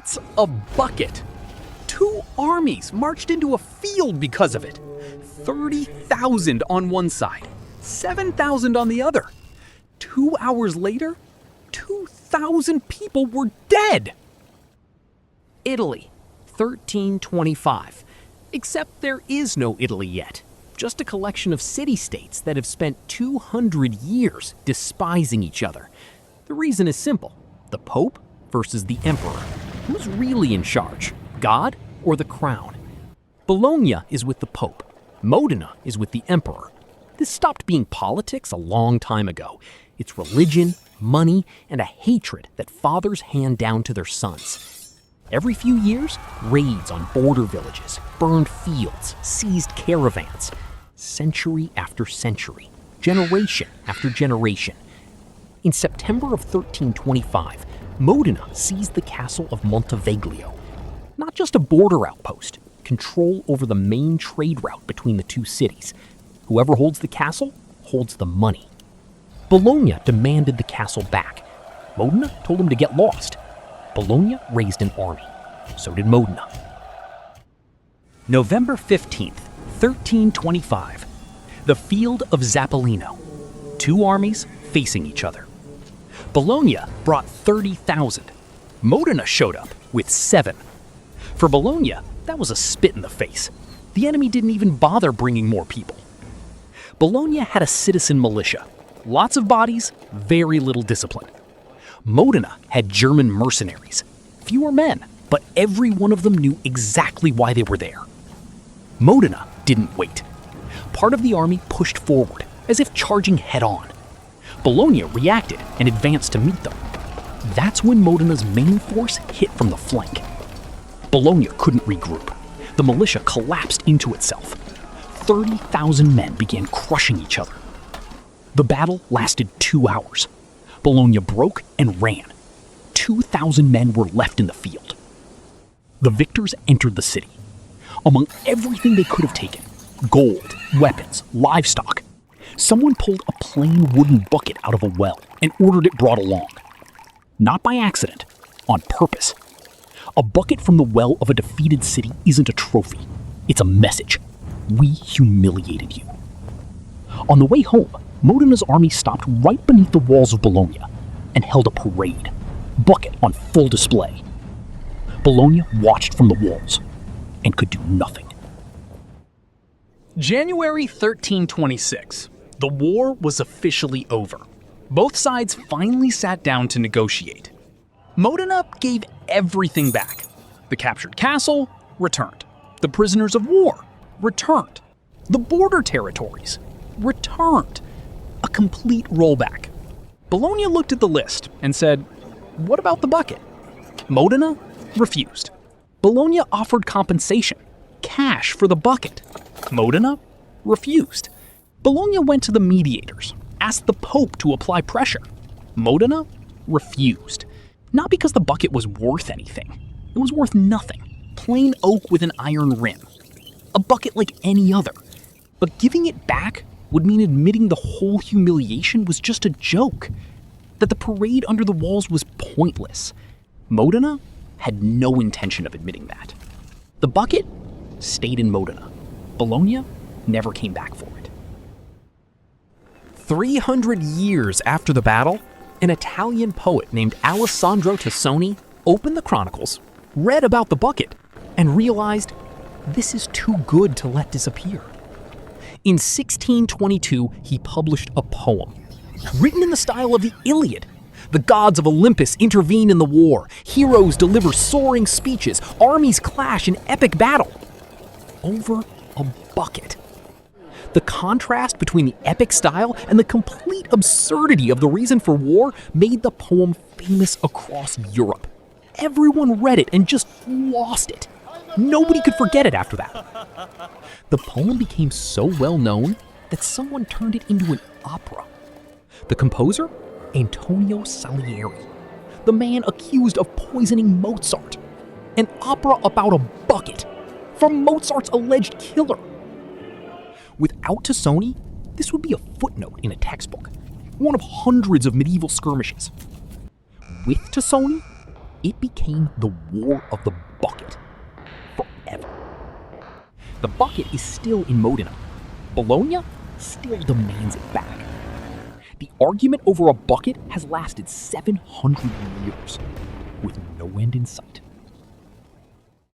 That's a bucket. 2 armies marched into a field because of it. 30,000 on one side, 7,000 on the other. 2 hours later, 2,000 people were dead. Italy, 1325. Except there is no Italy yet. Just a collection of city-states that have spent 200 years despising each other. The reason is simple. The Pope versus the Emperor. Who's really in charge? God or the crown? Bologna is with the Pope. Modena is with the Emperor. This stopped being politics a long time ago. It's religion, money, and a hatred that fathers hand down to their sons. Every few years, raids on border villages, burned fields, seized caravans. Century after century, generation after generation. In September of 1325, Modena seized the castle of Monteviglio. Not just a border outpost, control over the main trade route between the two cities. Whoever holds the castle holds the money. Bologna demanded the castle back. Modena told him to get lost. Bologna raised an army. So did Modena. November 15th, 1325. The field of Zappolino. 2 armies facing each other. Bologna brought 30,000. Modena showed up with 7. For Bologna, that was a spit in the face. The enemy didn't even bother bringing more people. Bologna had a citizen militia. Lots of bodies, very little discipline. Modena had German mercenaries. Fewer men, but every one of them knew exactly why they were there. Modena didn't wait. Part of the army pushed forward, as if charging head-on. Bologna reacted and advanced to meet them. That's when Modena's main force hit from the flank. Bologna couldn't regroup. The militia collapsed into itself. 30,000 men began crushing each other. The battle lasted 2 hours. Bologna broke and ran. 2,000 men were left in the field. The victors entered the city. Among everything they could have taken, gold, weapons, livestock, someone pulled a plain wooden bucket out of a well and ordered it brought along. Not by accident, on purpose. A bucket from the well of a defeated city isn't a trophy. It's a message. We humiliated you. On the way home, Modena's army stopped right beneath the walls of Bologna and held a parade, bucket on full display. Bologna watched from the walls and could do nothing. January 1326. The war was officially over. Both sides finally sat down to negotiate. Modena gave everything back. The captured castle returned. The prisoners of war returned. The border territories returned. A complete rollback. Bologna looked at the list and said, "What about the bucket?" Modena refused. Bologna offered compensation, cash for the bucket. Modena refused. Bologna went to the mediators, asked the Pope to apply pressure. Modena refused. Not because the bucket was worth anything. It was worth nothing. Plain oak with an iron rim. A bucket like any other. But giving it back would mean admitting the whole humiliation was just a joke. That the parade under the walls was pointless. Modena had no intention of admitting that. The bucket stayed in Modena. Bologna never came back for it. 300 years after the battle, an Italian poet named Alessandro Tassoni opened the chronicles, read about the bucket, and realized this is too good to let disappear. In 1622, he published a poem, written in the style of the Iliad. The gods of Olympus intervene in the war. Heroes deliver soaring speeches. Armies clash in epic battle. Over a bucket. The contrast between the epic style and the complete absurdity of the reason for war made the poem famous across Europe. Everyone read it and just lost it. Nobody could forget it after that. The poem became so well known that someone turned it into an opera. The composer? Antonio Salieri, the man accused of poisoning Mozart. An opera about a bucket from Mozart's alleged killer. Without Tassoni, this would be a footnote in a textbook, one of hundreds of medieval skirmishes. With Tassoni, It became the War of the Bucket. Forever. The bucket is still in Modena. Bologna still demands it back. The argument over a bucket has lasted 700 years, with no end in sight.